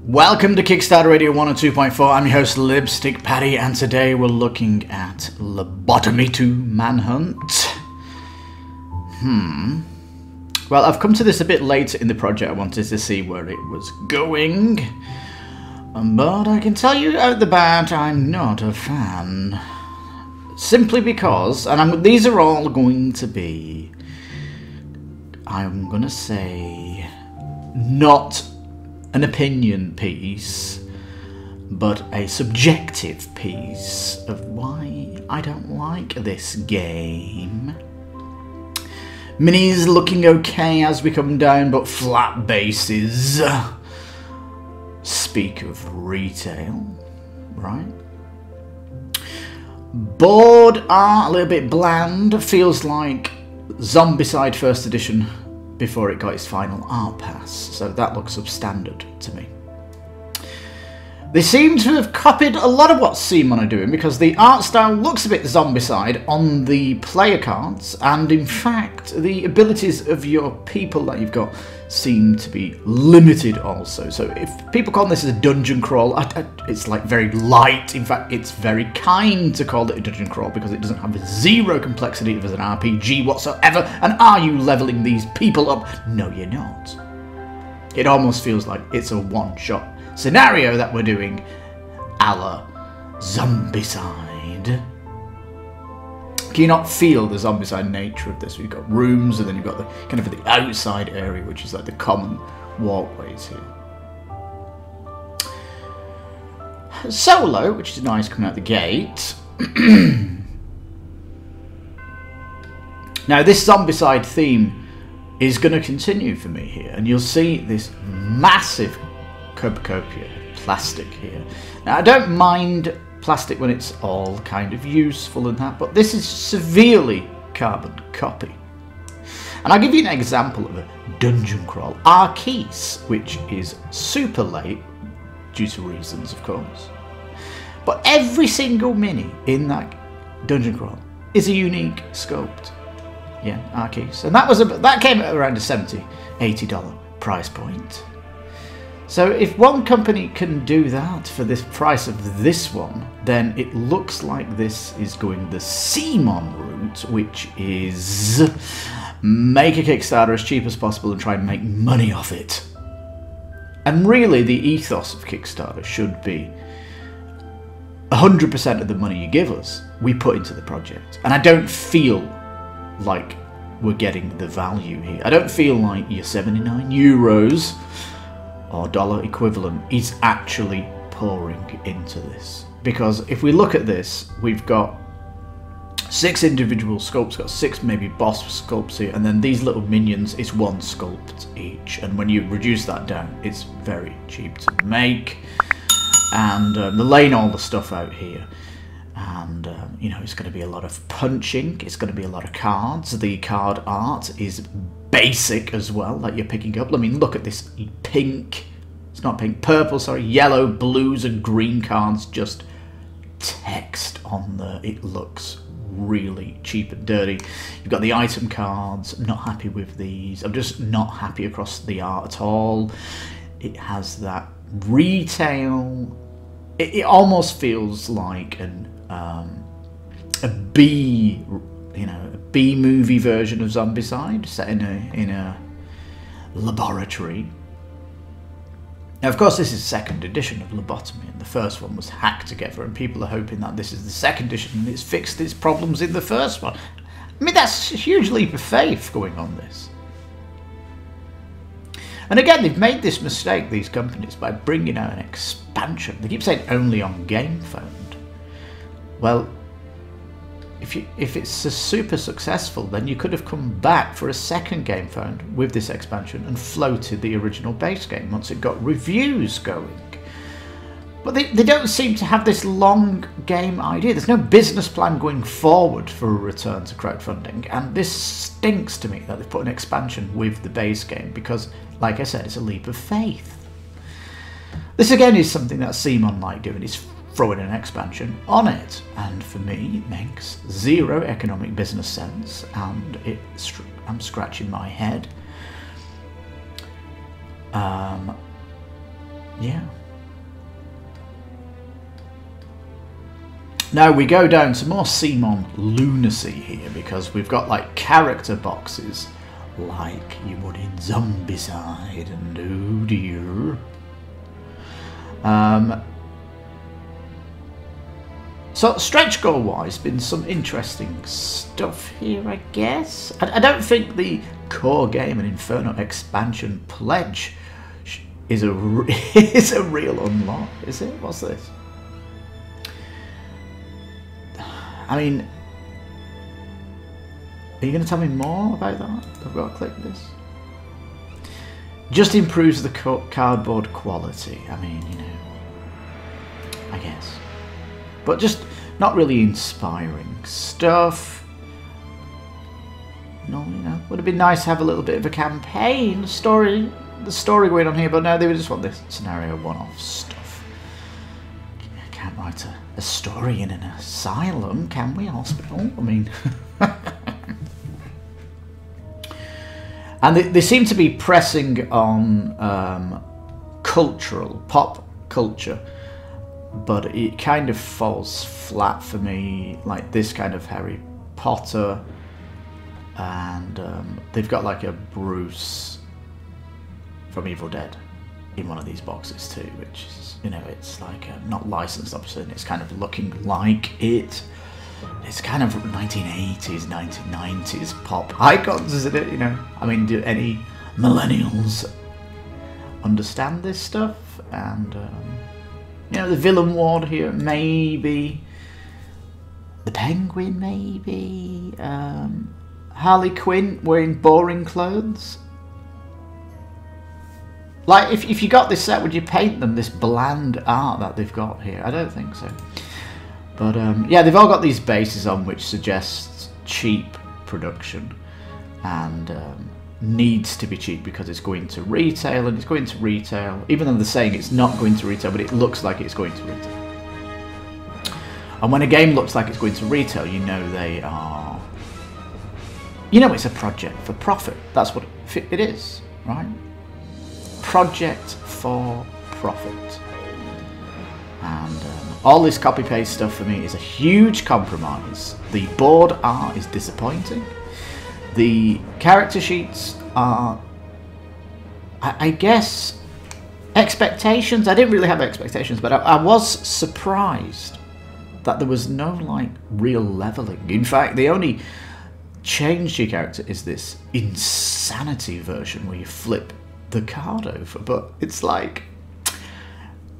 Welcome to Kickstarter Radio 102.4. I'm your host Lipstickpaddy, and today we're looking at Lobotomy 2 Manhunt. Well, I've come to this a bit later in the project. I wanted to see where it was going. But I can tell you out the bat, I'm not a fan. Simply because, and these are all going to be, I'm going to say, not an opinion piece, but a subjective piece of why I don't like this game. Minis looking okay as we come down, but flat bases speak of retail, right? Board art a little bit bland, feels like Zombiecide first edition before it got its final art pass, so that looks substandard to me. They seem to have copied a lot of what Simon are doing, because the art style looks a bit Zombiecide on the player cards, and in fact the abilities of your people that you've got seem to be limited also. So if people call this a dungeon crawl, it's like very light. In fact, it's very kind to call it a dungeon crawl because it doesn't have zero complexity as an RPG whatsoever. And are you leveling these people up? No, you're not. It almost feels like it's a one-shot scenario that we're doing a la Zombiecide. Can you not feel the Zombiecide nature of this? We've got rooms, and then you've got the kind of the outside area, which is like the common walkways here. Solo, which is nice coming out the gate. Now, this Zombiecide theme is going to continue for me here, and you'll see this massive cornucopia plastic here. Now, I don't mind plastic when it's all kind of useful and that, but this is severely carbon copy. And I'll give you an example of a dungeon crawl. Arkeys, which is super late, due to reasons of course. But every single mini in that dungeon crawl is a unique sculpt. Yeah, Arkeys. And that came at around a $70, $80 price point. So if one company can do that for this price of this one, then it looks like this is going the Simon route, which is make a Kickstarter as cheap as possible and try and make money off it. And really the ethos of Kickstarter should be 100% of the money you give us, we put into the project. And I don't feel like we're getting the value here. I don't feel like your €79 or dollar equivalent is actually pouring into this. Because if we look at this, we've got 6 individual sculpts, got 6 maybe boss sculpts here, and then these little minions is 1 sculpt each. And when you reduce that down, it's very cheap to make. And they're laying all the stuff out here. And, you know, it's going to be a lot of punching, it's going to be a lot of cards. The card art is basic as well, that you're picking up. I mean, look at this pink, it's not pink, purple, sorry, yellow, blues and green cards, just text on there. It looks really cheap and dirty. You've got the item cards. I'm not happy with these. I'm just not happy across the art at all. It has that retail, it almost feels like a B, you know, a B movie version of Zombiecide set in a laboratory. Now, of course, this is the 2nd edition of Lobotomy, and the first one was hacked together, and people are hoping that this is the 2nd edition and it's fixed its problems in the first one. I mean, that's a huge leap of faith going on this. And again, they've made this mistake, these companies, by bringing out an expansion. They keep saying only on Gamefound. Well, if it's super successful, then you could have come back for a 2nd Gamefound with this expansion and floated the original base game once it got reviews going. But they don't seem to have this long game idea. There's no business plan going forward for a return to crowdfunding, and this stinks to me that they've put an expansion with the base game because, like I said, it's a leap of faith. This again is something that Simon like doing, is throwing an expansion on it, and for me it makes zero economic business sense, and I'm scratching my head. yeah. Now we go down to more Simon lunacy here, because we've got like character boxes like you would in Zombiecide, and oh dear. So stretch goal wise, been some interesting stuff here, I guess. I don't think the core game and Inferno expansion pledge is a real unlock, is it? What's this? I mean, are you going to tell me more about that? I've got to click this. Just improves the cardboard quality. I mean, you know, I guess. But just not really inspiring stuff. No, you know, would have been nice to have a little bit of a campaign, the story going on here, but no, they just want this scenario one-off stuff. Can't write a story in an asylum, can we? Hospital? I mean... And they seem to be pressing on pop culture, but it kind of falls flat for me, like this kind of Harry Potter, and they've got like a Bruce from Evil Dead in one of these boxes too, which is, you know, it's like not licensed obviously, and it's kind of looking like it. It's kind of 1980s, 1990s pop icons, isn't it? You know, I mean, do any millennials understand this stuff? And you know, the villain ward here, maybe the Penguin, maybe Harley Quinn wearing boring clothes. Like, if you got this set, would you paint them this bland art that they've got here? I don't think so. But yeah, they've all got these bases on which suggests cheap production, and needs to be cheap because it's going to retail, and it's going to retail, even though they're saying it's not going to retail, but it looks like it's going to retail. And when a game looks like it's going to retail, you know they are... You know it's a project for profit. That's what it is, right? Project for profit. And all this copy-paste stuff for me is a huge compromise. The board art is disappointing. The character sheets are, I guess, expectations. I didn't really have expectations, but I was surprised that there was no, like, real leveling. In fact, the only change to your character is this insanity version where you flip the card over. But it's like...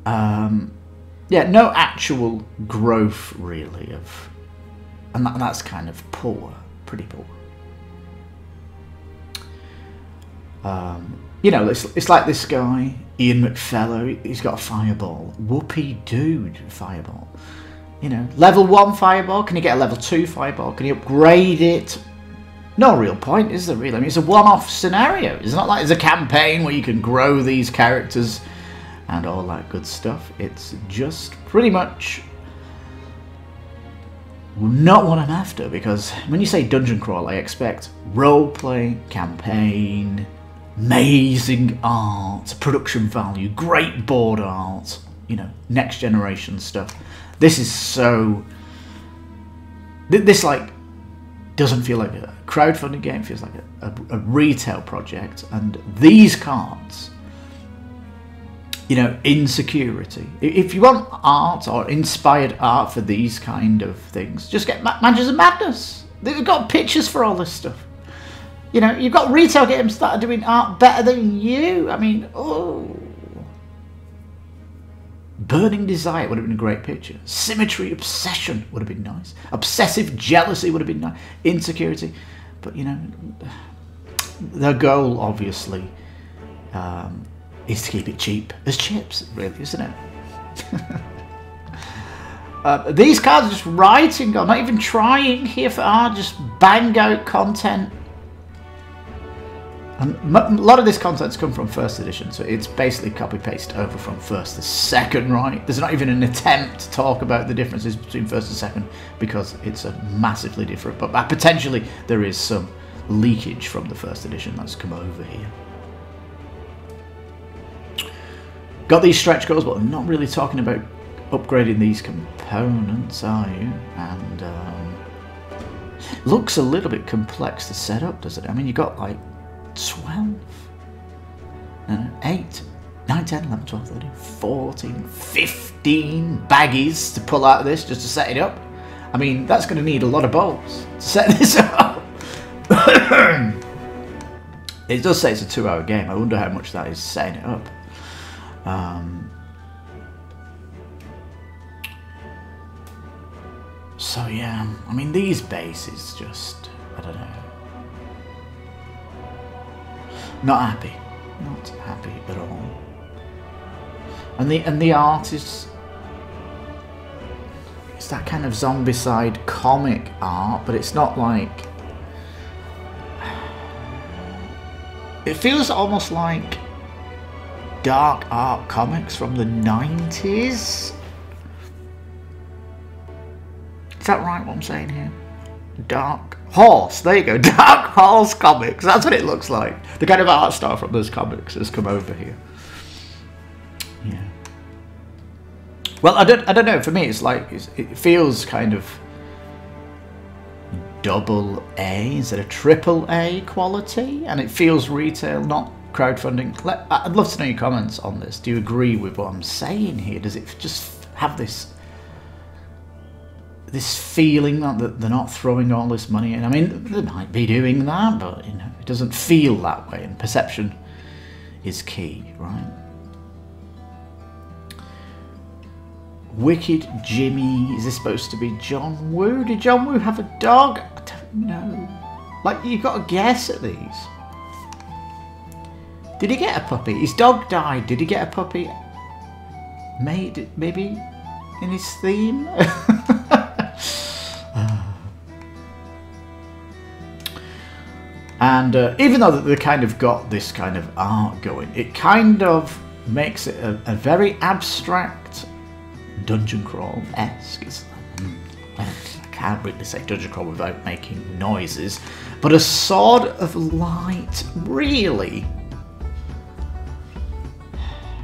yeah, no actual growth, really, of... And that's kind of poor. Pretty poor. You know, it's like this guy, Ian McFellow, he's got a fireball. Whoopee dude, fireball. You know, level 1 fireball, can you get a level 2 fireball? Can you upgrade it? No real point, is there really? I mean, it's a one-off scenario. It's not like there's a campaign where you can grow these characters and all that good stuff. It's just pretty much not what I'm after, because when you say dungeon crawl, I expect roleplay, campaign, amazing art, production value, great board art, you know, next generation stuff. This is so... This, like, doesn't feel like a crowdfunding game, it feels like a retail project, and these cards... You know, insecurity. If you want art or inspired art for these kind of things, just get Managers of Madness. They've got pictures for all this stuff. You know, you've got retail games that are doing art better than you. I mean, oh. Burning Desire would have been a great picture. Symmetry Obsession would have been nice. Obsessive Jealousy would have been nice. Insecurity. But, you know, the goal, obviously... is to keep it cheap as chips, really, isn't it? These cards are just writing on, not even trying here for art, just bang out content. And a lot of this content's come from first edition, so it's basically copy-paste over from first to second, right? There's not even an attempt to talk about the differences between first and second, because it's a massively different, but potentially there is some leakage from the first edition that's come over here. Got these stretch goals, but I'm not really talking about upgrading these components, are you? And looks a little bit complex to set up, doesn't it? I mean, you got like 12, 8, 9, 10, 11, 12, 13, 14, 15 baggies to pull out of this just to set it up. I mean, that's going to need a lot of bolts to set this up. It does say it's a 2-hour game. I wonder how much that is setting it up. So yeah, I mean, these bases just, I don't know. Not happy. Not happy at all. And the art is, it's that kind of Zombiecide comic art, but it's not like, it feels almost like dark art comics from the 90s. Is that right, what I'm saying here? Dark Horse, there you go, Dark Horse comics, that's what it looks like. The kind of art style from those comics has come over here. Yeah. Well, I don't know, for me it's like, it feels kind of double A instead of triple A quality, and it feels retail, not crowdfunding. I'd love to know your comments on this. Do you agree with what I'm saying here? Does it just have this feeling that they're not throwing all this money in? I mean, they might be doing that, but you know, it doesn't feel that way, and perception is key, right? Wicked Jimmy, is this supposed to be John Woo? Did John Woo have a dog? I don't know. Like, you've got to guess at these. Did he get a puppy? His dog died. Did he get a puppy? Maybe in his theme? And even though they kind of got this kind of art going, it kind of makes it a very abstract dungeon crawl-esque. I can't really say dungeon crawl without making noises, but a Sword of Light, really.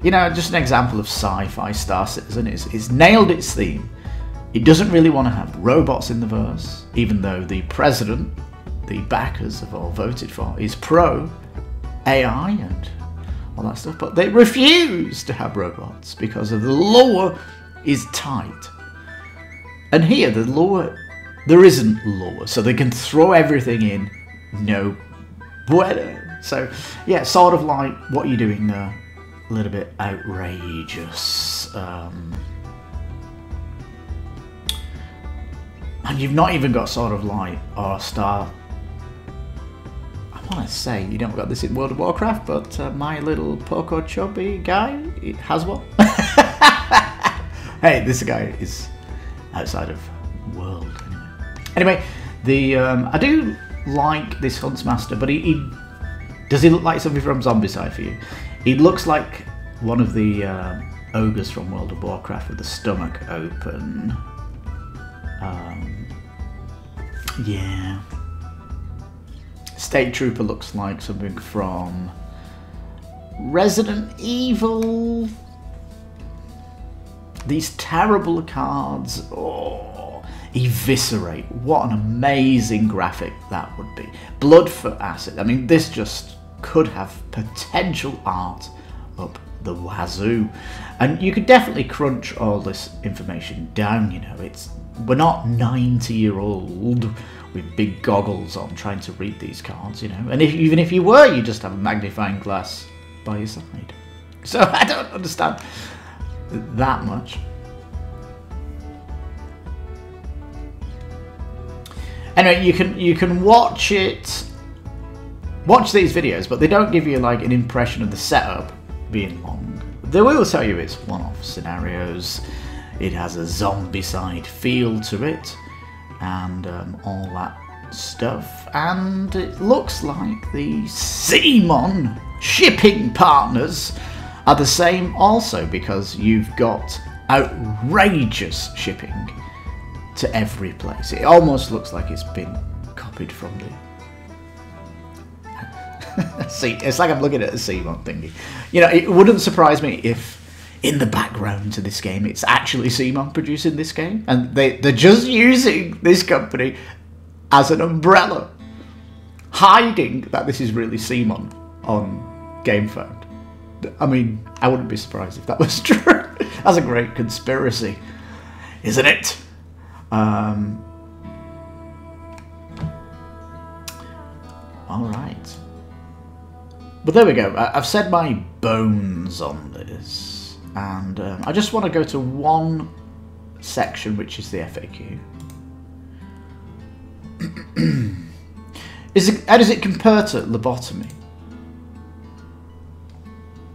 You know, just an example of sci-fi Star Citizen is nailed its theme. It doesn't really want to have robots in the verse, even though the president, the backers have all voted for, is pro AI and all that stuff, but they refuse to have robots because of the lore is tight. And here, the lore, there isn't lore, so they can throw everything in, no bueno. So, yeah, sort of like what you're doing there, a little bit outrageous. And you've not even got sort of like, or Star, I want to say you don't got this in World of Warcraft, but my little Poco Chubby guy, it has one. Hey, this guy is outside of world anyway. The I do like this Huntsmaster, but he does he look like something from Zombiecide for you? He looks like one of the ogres from World of Warcraft with the stomach open. Yeah. State Trooper looks like something from Resident Evil. These terrible cards. Oh, Eviscerate. What an amazing graphic that would be. Blood for Acid. I mean, this just could have potential art up the wazoo. And you could definitely crunch all this information down, you know. We're not 90-year-old with big goggles on trying to read these cards, you know. And even if you were, you just have a magnifying glass by your side. So I don't understand that much. Anyway, you can watch these videos, but they don't give you like an impression of the setup being long. They will tell you it's one-off scenarios. It has a Zombiecide feel to it, and all that stuff. And it looks like the CMON shipping partners are the same also, because you've got outrageous shipping to every place. It almost looks like it's been copied from the... See, it's like I'm looking at a CMON thingy. You know, it wouldn't surprise me if in the background to this game, it's actually CMON producing this game, and they're just using this company as an umbrella, hiding that this is really CMON on Gamefound. I mean, I wouldn't be surprised if that was true. That's a great conspiracy, isn't it? All right. But there we go. I've said my bones on this, and I just want to go to one section, which is the FAQ. How does it compare to Lobotomy?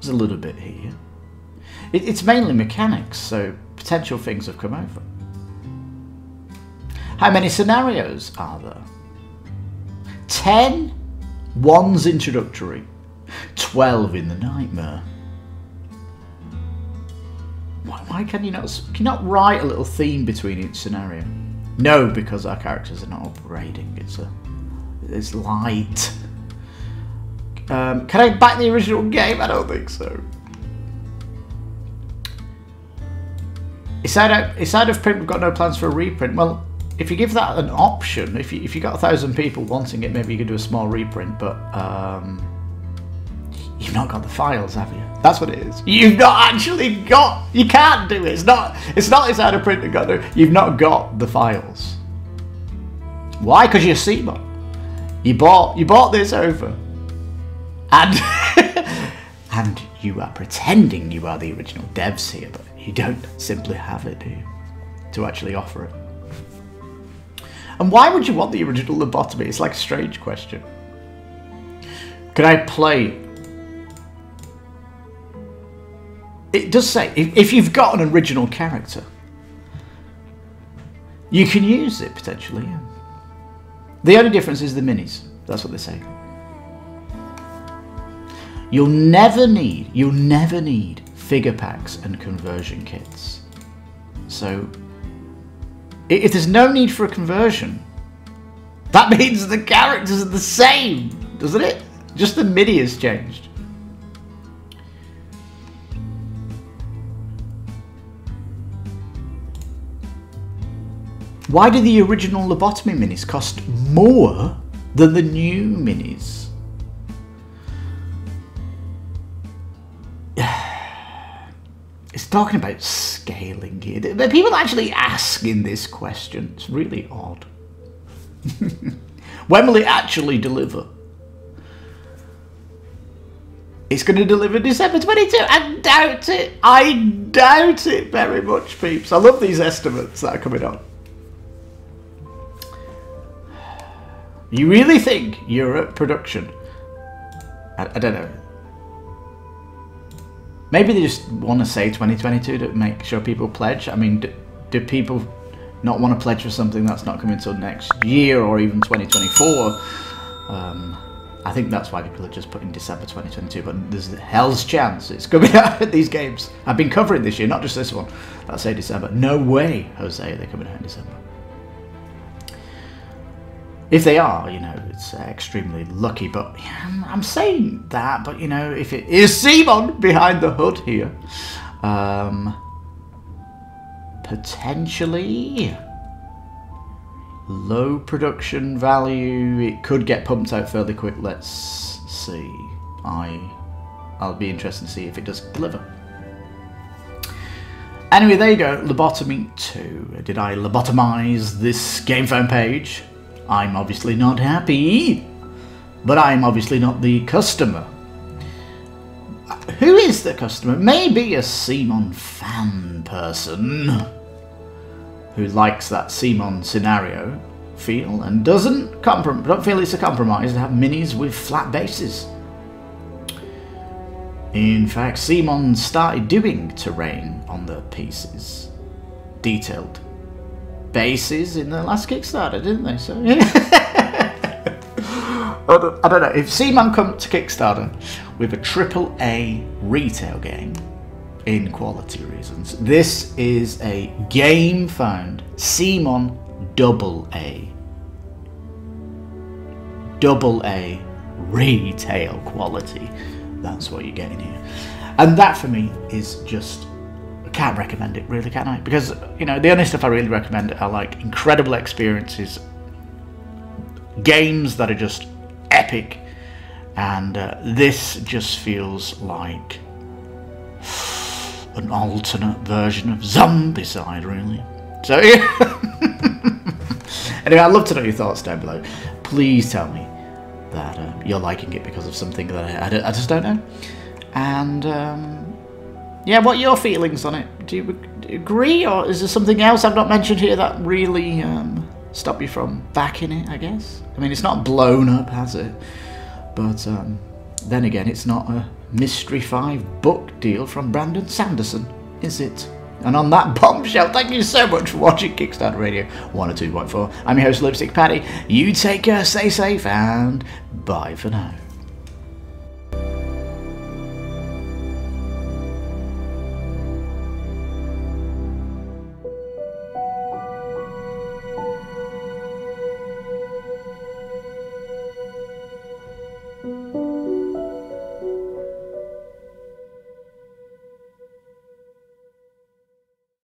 There's a little bit here. It's mainly mechanics, so potential things have come over. How many scenarios are there? 10? One's introductory. 12 in the nightmare. Why can you not write a little theme between each scenario? No, because our characters are not upgrading. It's light. Can I back the original game? I don't think so. It's out of print. We've got no plans for a reprint. Well, if you give that an option, if you got 1,000 people wanting it, maybe you could do a small reprint. But you've not got the files, have you? That's what it is. You've not actually got. You can't do it. It's not out of print. You've not got the files. Why? Because you're CMON. You bought this over, and and you are pretending you are the original devs here, but you don't simply have it, do you, to actually offer it? And why would you want the original Lobotomy? It's like a strange question. Can I play? It does say if you've got an original character, you can use it potentially. Yeah. The only difference is the minis. That's what they say. You'll never need figure packs and conversion kits. So if there's no need for a conversion, that means the characters are the same, doesn't it? Just the mini has changed. Why do the original Lobotomy minis cost more than the new minis? It's talking about scaling here. People actually asking this question. It's really odd. When will it actually deliver? It's going to deliver December 22. I doubt it. I doubt it very much, peeps. I love these estimates that are coming on. You really think you're at production? I don't know. Maybe they just want to say 2022 to make sure people pledge. I mean, do people not want to pledge for something that's not coming until next year or even 2024? I think that's why people are just putting December 2022, but there's a hell's chance it's coming out of these games. I've been covering this year, not just this one, that say December. No way, Jose, they're coming out in December. If they are, you know, it's extremely lucky, but I'm saying that, but you know, if it is CMON behind the hood here, potentially low production value, it could get pumped out fairly quick. Let's see. I'll be interested to see if it does deliver. Anyway, there you go, Lobotomy 2. Did I lobotomize this Gamefound page? I'm obviously not happy, but I'm obviously not the customer. Who is the customer? Maybe a CMON fan person who likes that CMON scenario feel and don't feel it's a compromise to have minis with flat bases. In fact, CMON started doing terrain on their pieces, detailed bases in the last Kickstarter, didn't they? So yeah. I don't know if CMON come to Kickstarter with a AAA retail game. In quality reasons, this is a Gamefound CMON AA retail quality. That's what you're getting here, and that for me is just can't recommend it, really, can I? Because, you know, the only stuff I really recommend are like incredible experiences, games that are just epic, and this just feels like an alternate version of Zombiecide, really. So, yeah. Anyway, I'd love to know your thoughts down below. Please tell me that you're liking it because of something that I just don't know. And, yeah, what are your feelings on it? Do you agree, or is there something else I've not mentioned here that really stopped you from backing it, I guess? I mean, it's not blown up, has it? But then again, it's not a Mystery 5 book deal from Brandon Sanderson, is it? And on that bombshell, thank you so much for watching Kickstarter Radio 102.4. I'm your host, Lipstickpaddy. You take care, stay safe, and bye for now.